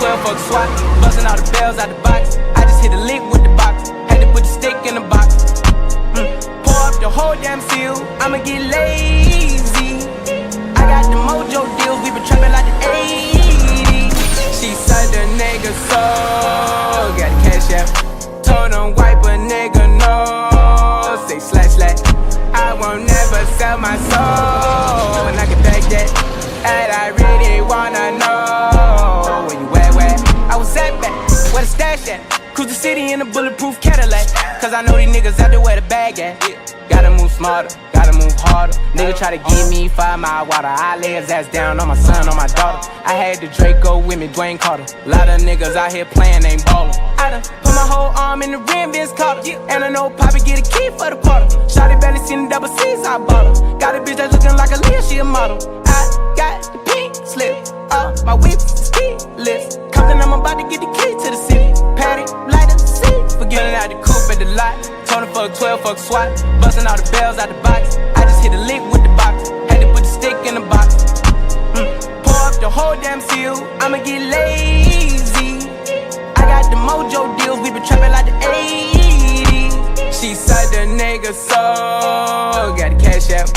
12, fuck SWAT. Busting all the bells out the box. I just hit a lick with the box. Had to put the stick in the box. Pour up the whole damn seal. I'ma get lazy. I got the mojo deals. We been trapping like the 80s. She said the nigga soul. Got the cash out. Told him wipe a nigga no. Say slash. I won't never sell my soul. And I can back that. And I really wanna know where you at, where I was at back, where the stash at. Cruise the city in a bulletproof Cadillac. Cause I know these niggas out there where the bag at. Gotta move smarter, gotta move harder. Nigga try to give me 5 mile water. I lay his ass down on my son, on my daughter. I had the Draco with me, Dwayne Carter. Lot of niggas out here playing, ain't ballin'. I done put my whole arm in the rim, Vince Carter. And I know Poppy get a key for the quarter. Shawty barely seen the double C's, I bought her. Got a bitch that's looking like a Leah, she a model. I got the pink slip, my whip is keyless. Compton, I'm about to get the key to the city. Patty, light up the seat. Forgetting out the coupe at the lot. Told him fuck 12, fuck SWAT. Busting all the bells out the box. I just hit a lick with the box. Had to put the stick in the box. Pour up the whole damn seal. I'ma get lazy. I got the mojo deals. We been trapping like the 80s. She said the nigga soul. Got the cash out.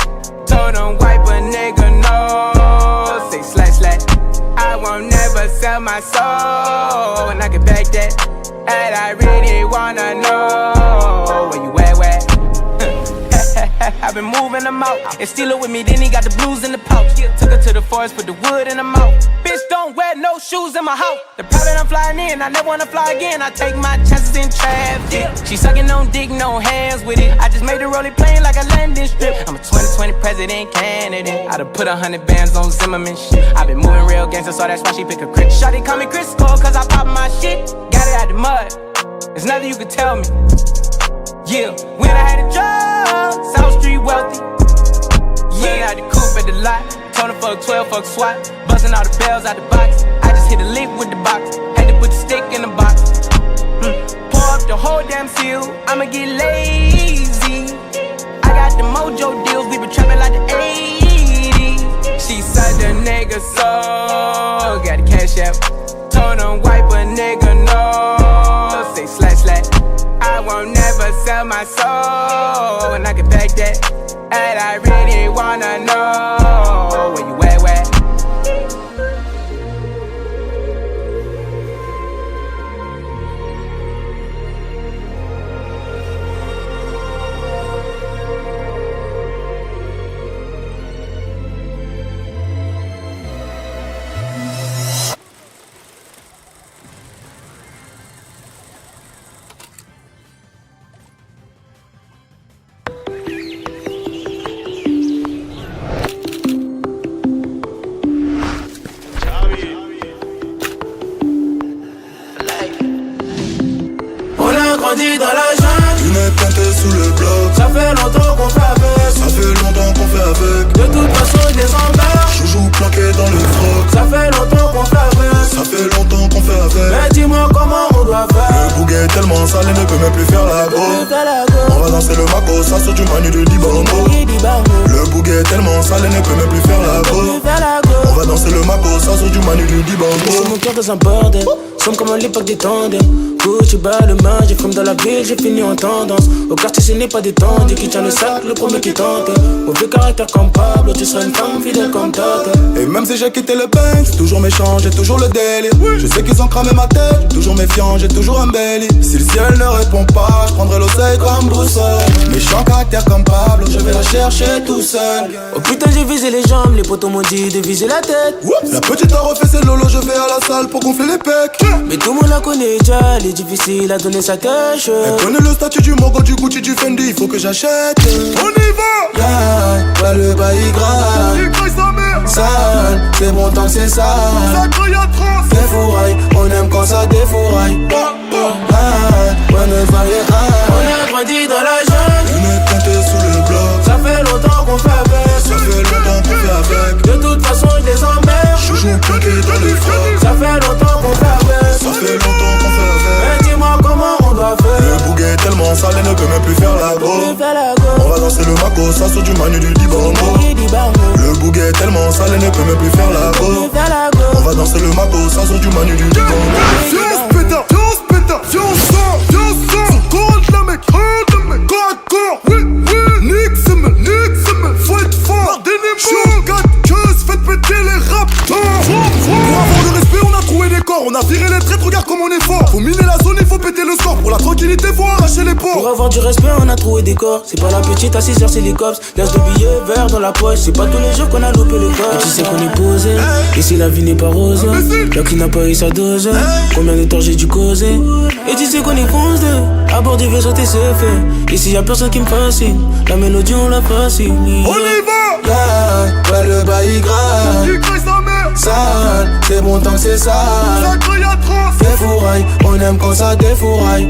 Told him wipe a nigga no. Say slash. I won't never sell my soul. And I can back that. And I really wanna know where you at, where I've been moving them out. And steal it with me, then he got the blues in the pouch. Took her to the forest, put the wood in her mouth. Bitch, don't wear no shoes in my house. The private I'm flying in, I never wanna fly again. I take my chances in traffic. She sucking on dick, no hands with it. I just made her roll it plain like a landing strip. I'm a 2020 president candidate. I done put 100 bands on Zimmerman shit. I been moving real gangster, so that's why she pick a crit. Shawty call me Crisco, cause I pop my shit. Got it out the mud, there's nothing you can tell me. Yeah, when I had a job, South Street wealthy. Yeah, out the coupe at the lot. Told him fuck 12, fuck SWAT. Busting all the bells out the box. I just hit a lick with the box. Had to put the stick in the box. Pour up the whole damn seal. I'ma get lazy. I got the mojo deals. We been trapping like the 80s. She said the nigga soul. Got the cash out. Told him wipe a nigga no. Say slash. I won't never sell my soul. And I can back that. And I really wanna know where you at, where dans la jungle. Lunettes teintées sous le bloc. Ça fait longtemps qu'on fait avec. Ça fait longtemps qu'on fait avec. De toute façon je les emmerde. Joujou planqué dans le froc. Ça fait longtemps qu'on fait avec. Ça fait longtemps qu'on fait avec. Mais dis-moi comment on doit faire. Le bouquet est tellement sale, il ne peut même plus faire la go. On va danser le maco, ça sort du manu de Dibango. Le bouquet est tellement sale, il ne peut même plus faire la go. On va danser le maco, ça sort du manu de Dibango. C'est mon cœur dans un bordel. Sommes comme à l'époque des tandems. Gucci bas le main, j'ai comme dans la ville, j'ai fini en tendance. Au quartier ce n'est pas détendu, qui tient le sac, le premier qui tente. Mauvais caractère comme Pablo, tu seras une femme fidèle comme Tata. Et même si j'ai quitté le pain, j'suis toujours méchant, j'ai toujours le délire. Je sais qu'ils ont cramé ma tête, j'suis toujours méfiant, j'ai toujours un belly. Si le ciel ne répond pas, j'prendrai l'oseille comme boussole. Méchant caractère comme Pablo, je vais la chercher tout seul. Oh putain j'ai visé les jambes, les potos m'ont dit de viser la tête. La petite a refait ses lolos, je vais à la salle pour gonfler les pecs. Mais tout le monde la connaît déjà, elle est difficile à donner sa cash. Elle connaît le statut du Mogo, du Gucci, du Fendi, il faut que j'achète. On y va! Yeah, ouais le bail grave. Il craille sa mère! Sale, c'est bon tant que c'est sale. Ça craille atroce! Défouraille, on aime quand ça défouraille. Ouais ne vaillez pas. On a grandi dans la jungle. Lunettes teintées sous le bloc. Ça fait longtemps qu'on fait avec. Ça fait longtemps qu'on fait avec. De toute façon je les emmerde. Joujou planqué dans le froc. Ça fait longtemps qu'on fait avec. Ça fait longtemps qu'on fait avec. Mais dis-moi comment on doit faire. Le bouquet est tellement sale, il ne peut même plus faire la go. On va va danser le Makossa sur du Manu du Dibango. Le bouquet est tellement sale, elle ne peut même plus faire la go. On va danser le Makossa sur du Manu du Dibango. Viens on se péta, viens on se péta, viens on sort, viens on sort. Son corps de la mec, corps à corps. Oui, oui, nique semaine, faut être fort. J'suis 4 queues, faites péter les raptors. Pour avoir le respect, on a trouvé des corps. On a viré les traîtres, regarde comme on est fort. Faut miner la zone, il faut péter le score. Pour la tranquillité, faut arracher les ports. Pour avoir du respect, on a trouvé des corps. C'est pas la petite à 6h, c'est les cops. Glace de billets verts dans la poche. C'est pas tous les jours qu'on a loupé le corps. Et tu sais qu'on est posé. Ici la vie n'est pas rose. Là qui n'a pas eu sa dose. Combien de temps j'ai dû causer. Et tu sais qu'on est foncé. À bord du vaisseau, t'es fait. Ici y'a personne qui me fascine. La mélodie, on la fascine. On y va! Yeah, ouais, le bail grave. Il crie sa mère! Sale, c'est bon tant que c'est sale. Ça crie atroce! Défouraille, on aime quand ça défouraille.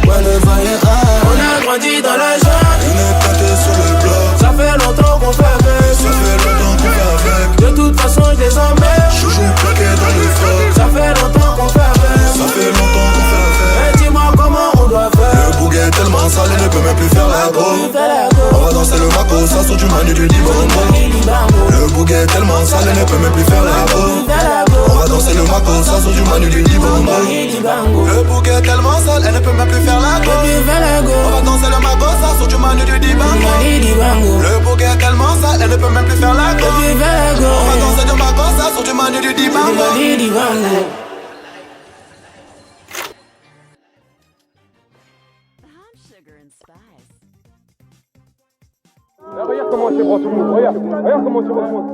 Ouais, le bail est grave. On a grandi dans la jungle. On est planté sur le bloc. Ça fait longtemps qu'on fait avec. Ça fait longtemps qu'on fait avec. De toute façon, je les emmerde. Chouchou plaqué dans le froc. Ça fait longtemps qu'on fait avec. Ça fait longtemps qu'on fait avec. Mais dis-moi comment on doit faire. Le bouquet est tellement sale, elle ne peut même plus faire la go. On va danser le Makossa sur du Manu du Dibango. Le bouquet est tellement sale, elle ne peut même plus faire la go. On va danser le Makossa sur du Manu du Dibango. Le bouquet est tellement sale, elle ne peut même plus faire la go. On va danser le Makossa sur du Manu du Dibango. Le bouquet est tellement sale, elle ne peut même plus faire la go. On va danser du Makossa sur du Manu du Dibango. Regarde comment je prends tout le monde, regarde comment je prends tout le monde.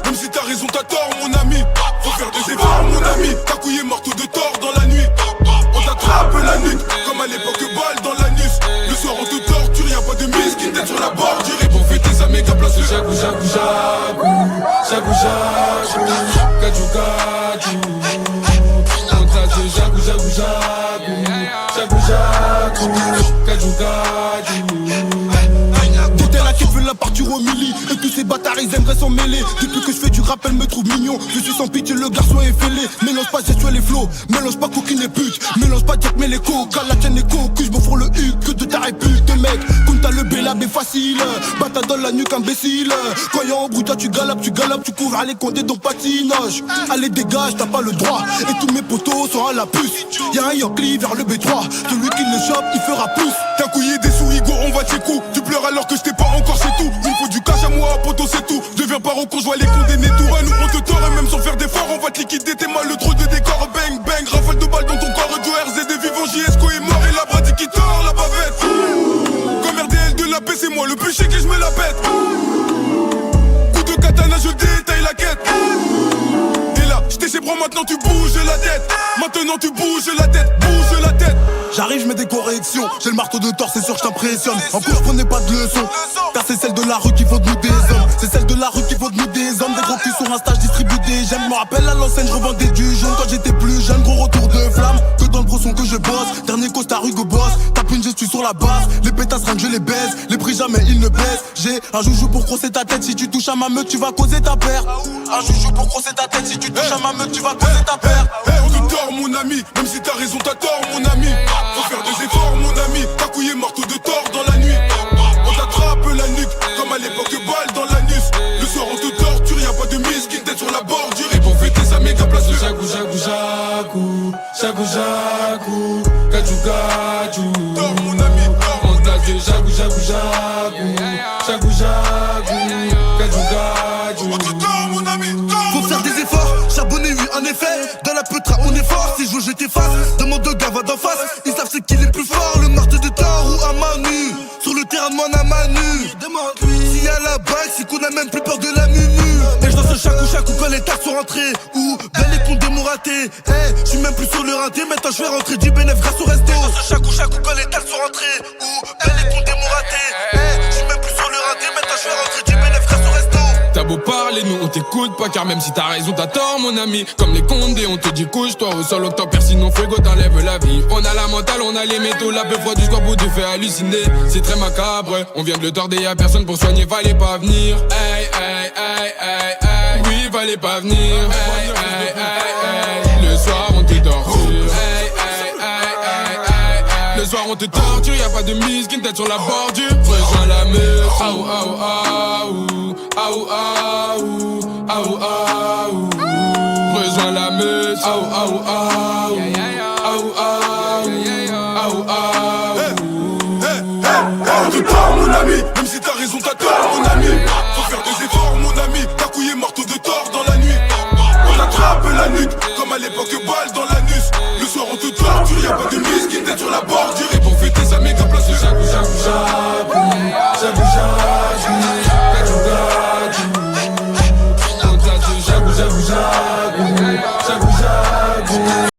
Même si t'as raison, t'as tort, mon ami. Faut faire des efforts, mon ami. Ta couille est morte de tort dans la nuit. On t'attrape la nuque, comme à l'époque, balle dans l'anus. Le soir, on te torture, y'a pas de mise qui t'aide sur la bordure. Et pour fêter sa méga place, le jagou, jagou, jagou. Jagou, jagou. Gadjou, gadjou. On t'a dit jagou, jagou, jagou. Jagou, jagou. Gadjou, gadjou. La qui veut la partir au milli. Et tous ces bâtards ils aimeraient s'en mêler. Depuis que je fais du rap elle me trouve mignon. Je suis sans pitié, le garçon est fêlé. Mélange pas gestuelle les flots. Mélange pas coquine et pute. Mélange pas Jack mais les coca. La tienne est cocu, je me fous le huc. Que de ta répute mec. Comme t'as le bélab est facile. Bata dans la nuque imbécile. Quand y'a un bruit toi tu galopes, tu couvres à les condés donc patinage. Allez dégage, t'as pas le droit. Et tous mes potos sont à la puce. Y'a un Yankee vers le B3. Celui qui le chope il fera plus. T'as couillé des souris go on va tes coups. Tu pleures alors que je t'ai pas encore c'est tout. Il faut du cash à moi, poto c'est tout. Deviens paro quand je vois les condamnés tout. Ouais, nous on te tord et même sans faire d'efforts on va te liquider tes mal le trop de décor. Bang bang, rafale de balles dans ton corps. Du RZ des vivants, JSCO est mort et la bradi qui tord la bavette. Comme RDL de la paix c'est moi le plus chic et je me la pète. Coup de katana je détaille la quête. Et là, j'étais chez bras maintenant tu bouges la tête. Maintenant tu bouges la tête, bouge la tête. J'arrive, je mets des corrections. J'ai le marteau de tort, c'est sûr que je t'impressionne. En plus, je prenais pas de leçons. Car c'est celle de la rue qui faut de nous des hommes. C'est celle de la rue qui faut de nous des hommes. Des gros culs sur Insta, je distribue des j'aime. Me rappelle à l'enseigne, je revendais du jaune quand j'étais plus jeune. Gros retour de flamme. Que dans le brosson que je bosse. Dernier costard Hugo Boss. Tape une gestu sur la base. Les pétasses rien que je les baise. Les prix jamais ils ne baissent. J'ai un joujou pour crosser ta tête. Si tu touches à ma meute, tu vas causer ta perte. Un joujou pour crosser ta tête. Si tu touches à ma meute, tu vas causer ta perte. On te tord, mon ami. Même si t'as raison, t'as tort, mon ami. Faut faire des efforts, mon ami. Ta couille est morte de tort dans la nuit. On t'attrape la nuque, comme à l'époque, balle dans l'anus. Le soir, on te torture, y'a pas de mise qui t'aide sur la bordure. Et pour fêter sa méga place, le jagou, jagou, jagou. Jagou, jagou. Gadjou, gadjou. Tors, mon ami, tors. On t'a dit jagou, jagou, jagou. Jagou, jagou. Gadjou, gadjou. On te tord, mon ami, tors. Faut faire des efforts, charbonner, oui, en effet. Dans la peutra, on est fort. Si je veux, je t'efface. Demande au gars, va d'en face. Ils savent c'est qui est plus fort. Le marteau de tort ou à Manu. Sur le terrain, demande à Manu. Demande-lui. lié à la bague, c'est qu'on a même plus peur de la mumu. Et je danse chaque quand les taxes sont rentrées. Ou belle les comptes des mots ratés. Je suis même plus sur le raté, maintenant je vais rentrer du bénéf grâce au resto. Je danse chaque quand les taxes sont rentrées. Ou belle les comptes des mots ratés. Je suis même plus sur le raté, maintenant je vais rentrer du bénéf grâce au resto. T'as beau parler, nous on t'écoute pas, car même si t'as raison, t'as tort mon ami. Comme les condés, on te dit couche-toi au sol, octobre, sinon fuego t'enlève la vie. On a la mentale, on a les métaux, la peu froide du square te fait halluciner. C'est très macabre, on vient de le tordre et y'a personne pour soigner, fallait pas venir. Hey, hey, hey, hey, hey. Oui, fallait pas venir. Hey, hey, hey, hey. Le soir on te torture. Hey, hey, hey, hey, hey. Le soir on te torture, y'a pas de mise, qu'une tête sur la bordure. Rejoins la meute. Aou, aou, aou. Aou, aou, aou, aou. Rejoins la meute. Aou, aou, aou.